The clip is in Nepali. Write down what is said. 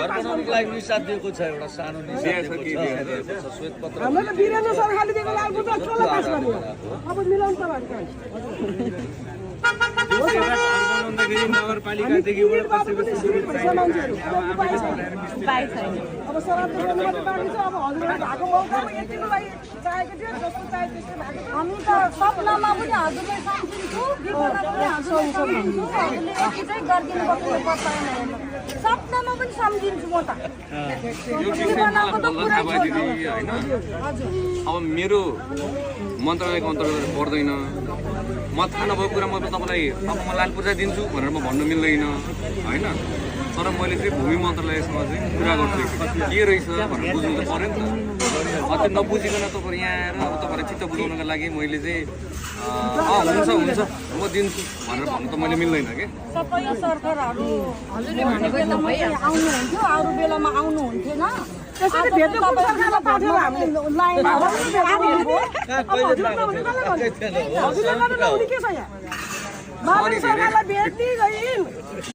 बनाउनुको लागि निसाद दिएको छ एउटा सानो निसाद दिएको छ श्वेतपत्र हामीले वीरेन्द्र सरकारले दिएको लालबुझ कसले पास गर्यो अब मिलाउनु तपाईहरु नगरपालिकादेखिबाट अब सराब मात्रै बाँकी छ अब हजुरले भएको मौकामा यतिको लागि चाहेको थियो जस्तो चाहे त्यस्तै भएको हामी त सपनामा पनि हजुरले सम्झिन्छु विपदमा पनि हजुरले सम्झिन्छु हजुरले यति चाहिँ गरिदिनु भएको बताएन सपनामा पनि सम्झिन्छु म त विपदको त पुरै हैन अब मेरो मन्त्रालयको अन्तर्गत पर्दैन म थाहा नभएको कुरा म तपाईलाई अब म लाल पूर्जा दिन्छु भनेर म भन्नु मिल्दैन हैन तर मैले चाहिँ भूमि मन्त्रालयसँग चाहिँ कुरा गर्छु के रहेछ भनेर बुझ्नु त पर्यो नि त अझै नबुझिकन तपाईहरु यहाँ आएर अब तपाईहरुलाई चित्त बुझाउनको लागि मैले चाहिँ हुन्छ म दिन्छु भनेर भन्नु त मैले मिल्दैन के सबै सरकारहरु हजुरले भने बेलामा आउनुहुन्थ्यो अरु बेलामा आउनुहुन्थेन त्यसैले भेट्यो कुन सरकारलाई पाठेर हामीले लाइन हजुरले गर्नु के छ यहाँ सरकारलाई भेट्दै गइन्